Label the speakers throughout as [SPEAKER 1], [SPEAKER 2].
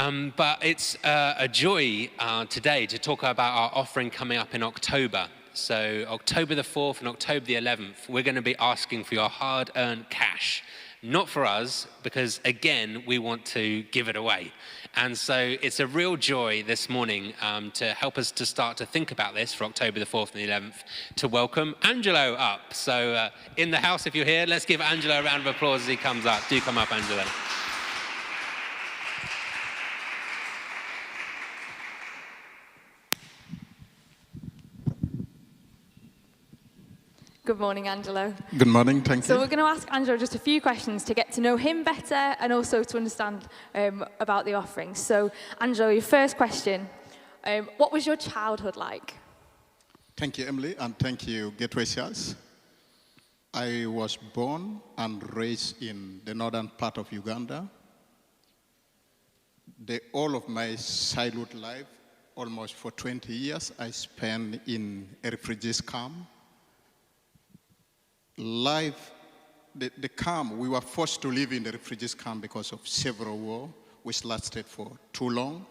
[SPEAKER 1] But it's a joy today to talk about our offering coming up in October. So October the 4th and October the 11th, we're going to be asking for your hard-earned cash. Not for us, because again, we want to give it away. And so it's a real joy this morning to help us to start to think about this for October the 4th and the 11th, to welcome Anjelo up. So in the house, if you're here, let's give Anjelo a round of applause as he comes up. Do come up, Anjelo.
[SPEAKER 2] Good morning, Anjelo.
[SPEAKER 3] Good morning, thank you.
[SPEAKER 2] So we're going to ask Anjelo just a few questions to get to know him better and also to understand about the offering. So, Anjelo, your first question, what was your childhood like?
[SPEAKER 3] Thank you, Emily, and thank you, Gateway Church. I was born and raised in the northern part of Uganda. All of my childhood life, almost for 20 years, I spent in a refugee camp. The camp, we were forced to live in the refugees camp because of several wars, which lasted for too long.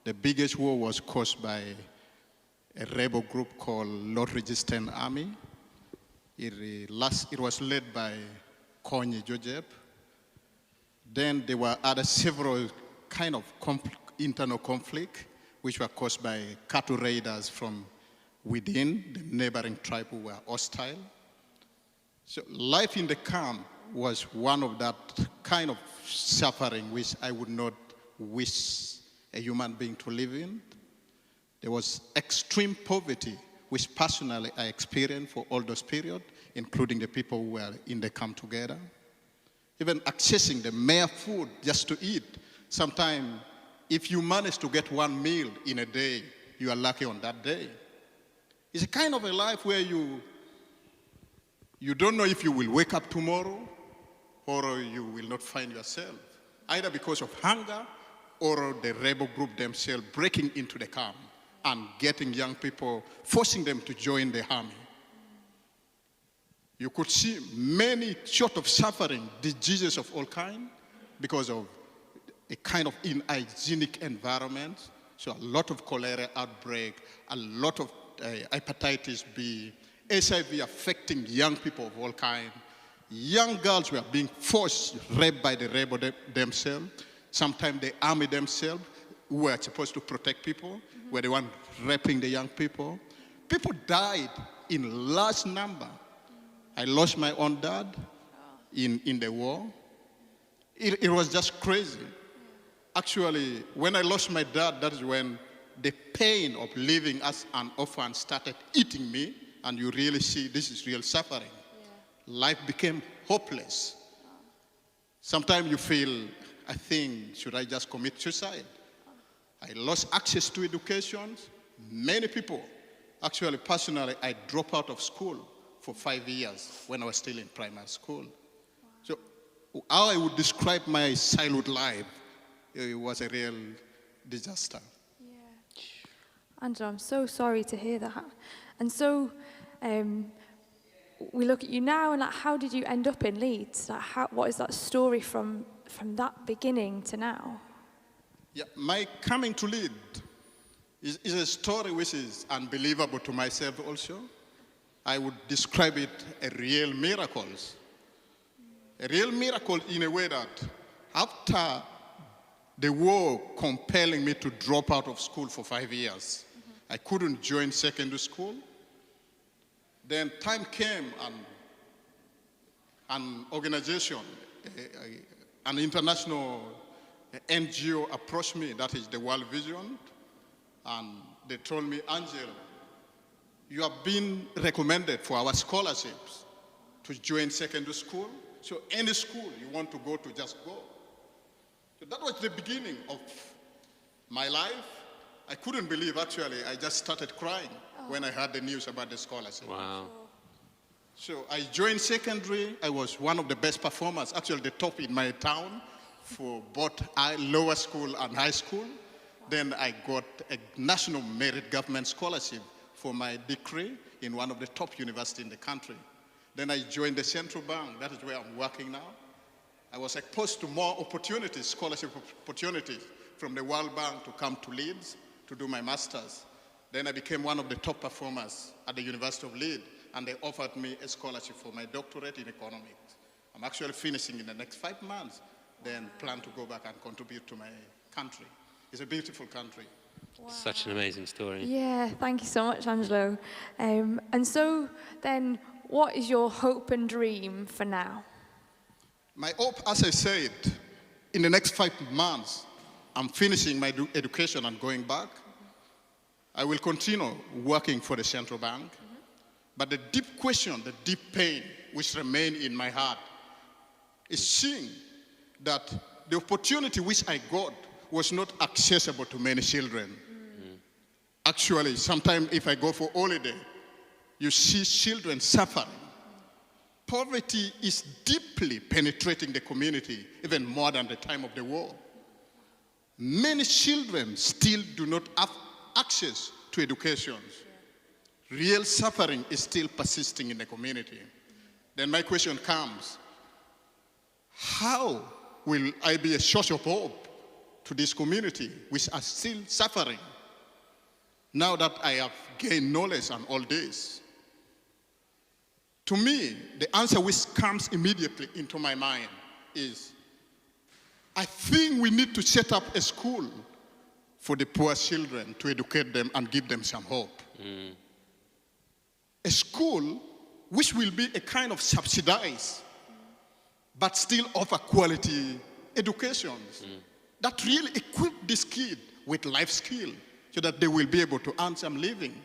[SPEAKER 3] The biggest war was caused by a rebel group called Lord Resistance Army. It was led by Konyi Joseph. Then there were several kind of internal conflict, which were caused by cattle raiders from within the neighboring tribe who were hostile. So life in the camp was one of that kind of suffering which I would not wish a human being to live in. There was extreme poverty, which personally I experienced for all those periods, including the people who were in the camp together. Even accessing the mere food just to eat. Sometimes, if you manage to get one meal in a day, you are lucky on that day. It's a kind of a life where you don't know if you will wake up tomorrow or you will not find yourself, either because of hunger or the rebel group themselves breaking into the camp and getting young people, forcing them to join the army. You could see many sort of suffering, diseases of all kinds, because of a kind of unhygienic environment. So a lot of cholera outbreak, a lot of hepatitis B, HIV affecting young people of all kinds. Young girls were being forced, raped by the rebel themselves. Sometimes the army themselves, who were supposed to protect people, were the one raping the young people. People died in large number. I lost my own dad in the war. It was just crazy. Actually, when I lost my dad, that is when the pain of living as an orphan started eating me. And you really see this is real suffering. Yeah. Life became hopeless. Sometimes you feel, I think, should I just commit suicide? I lost access to education. Many people, actually, personally, I dropped out of school for 5 years when I was still in primary school. So how I would describe my childhood life, it was a real disaster.
[SPEAKER 2] Yeah. Angela, I'm so sorry to hear that. And so we look at you now, and how did you end up in Leeds? What is that story from that beginning to now?
[SPEAKER 3] Yeah, my coming to Leeds is a story which is unbelievable to myself also. I would describe it a real miracle. A real miracle in a way that after the war compelling me to drop out of school for 5 years, I couldn't join secondary school. Then time came and an organization, an international NGO approached me, that is the World Vision, and they told me, Anjelo, you have been recommended for our scholarships to join secondary school, so any school you want to go to, just go. So that was the beginning of my life. I couldn't believe, actually, I just started crying when I heard the news about the scholarship.
[SPEAKER 1] Wow.
[SPEAKER 3] So I joined secondary. I was one of the best performers, actually the top in my town for both lower school and high school. Then I got a national merit government scholarship for my degree in one of the top universities in the country. Then I joined the central bank. That is where I'm working now. I was exposed to more opportunities, scholarship opportunities from the World Bank to come to Leeds to do my master's. Then I became one of the top performers at the University of Leeds, and they offered me a scholarship for my doctorate in economics. I'm actually finishing in the next 5 months, then plan to go back and contribute to my country. It's a beautiful country.
[SPEAKER 1] Such an amazing story.
[SPEAKER 2] Yeah, thank you so much, Anjelo. And so then, what is your hope and dream for now?
[SPEAKER 3] My hope, as I said, in the next 5 months, I'm finishing my education and going back. I will continue working for the central bank. But the deep question, the deep pain which remain in my heart is seeing that the opportunity which I got was not accessible to many children. Actually, sometimes if I go for holiday, you see children suffering. Poverty is deeply penetrating the community, even more than the time of the war. Many children still do not have access to education. Real suffering is still persisting in the community. Then my question comes, how will I be a source of hope to this community which are still suffering now that I have gained knowledge and all this? To me, the answer which comes immediately into my mind is, I think we need to set up a school for the poor children to educate them and give them some hope. A school which will be a kind of subsidized, but still offer quality educations that really equip this kid with life skill so that they will be able to earn some living.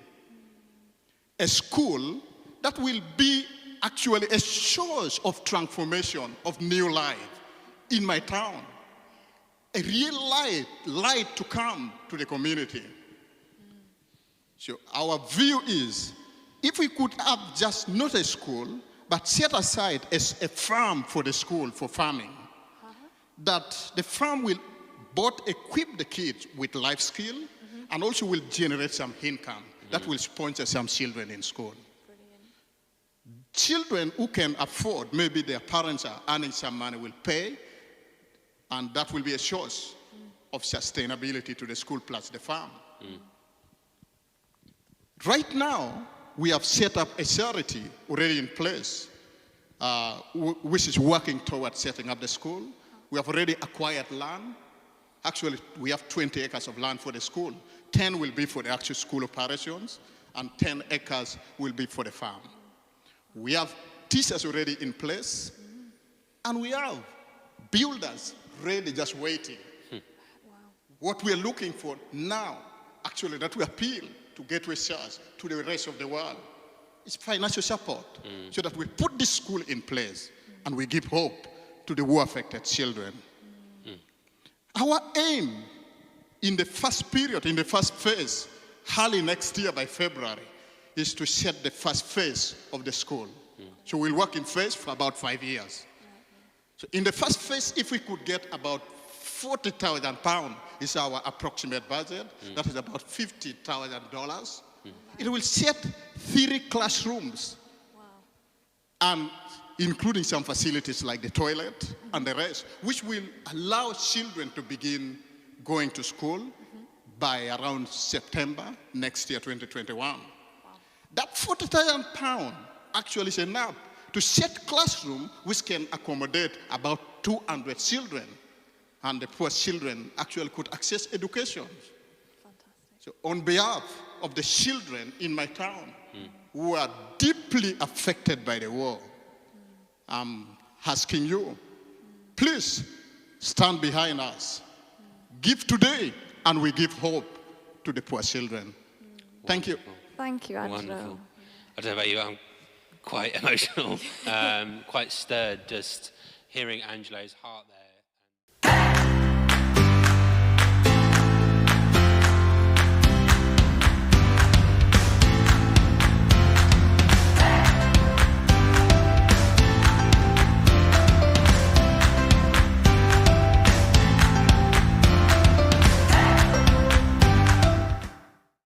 [SPEAKER 3] A school that will be actually a source of transformation, of new life in my town. A real light to come to the community. So our view is, if we could have just not a school, but set aside as a farm for the school, for farming, that the farm will both equip the kids with life skill and also will generate some income that will sponsor some children in school. Children who can afford, maybe their parents are earning some money, will pay, and that will be a source of sustainability to the school plus the farm. Right now, we have set up a charity already in place, which is working towards setting up the school. We have already acquired land. Actually, we have 20 acres of land for the school. 10 will be for the actual school operations, and 10 acres will be for the farm. We have teachers already in place, and we have builders ready, just waiting. What we are looking for now, actually, that we appeal to Gateway Church, to the rest of the world, is financial support, so that we put this school in place and we give hope to the war-affected children. Our aim in the first period, in the first phase, early next year by February, is to set the first phase of the school. So we'll work in phase for about 5 years. So in the first phase, if we could get about £40,000 is our approximate budget. That is about $50,000. It will set 3 classrooms, and including some facilities like the toilet and the rest, which will allow children to begin going to school by around September next year, 2021. That £40,000 actually is enough to set classroom which can accommodate about 200 children, and the poor children actually could access education.
[SPEAKER 2] Fantastic.
[SPEAKER 3] So on behalf of the children in my town who are deeply affected by the war, I'm asking you, please stand behind us. Give today, and we give hope to the poor children. Thank you.
[SPEAKER 2] Thank you, Anjelo.
[SPEAKER 1] Wonderful. I don't know about you, I'm quite emotional, quite stirred just hearing Angelo's heart there.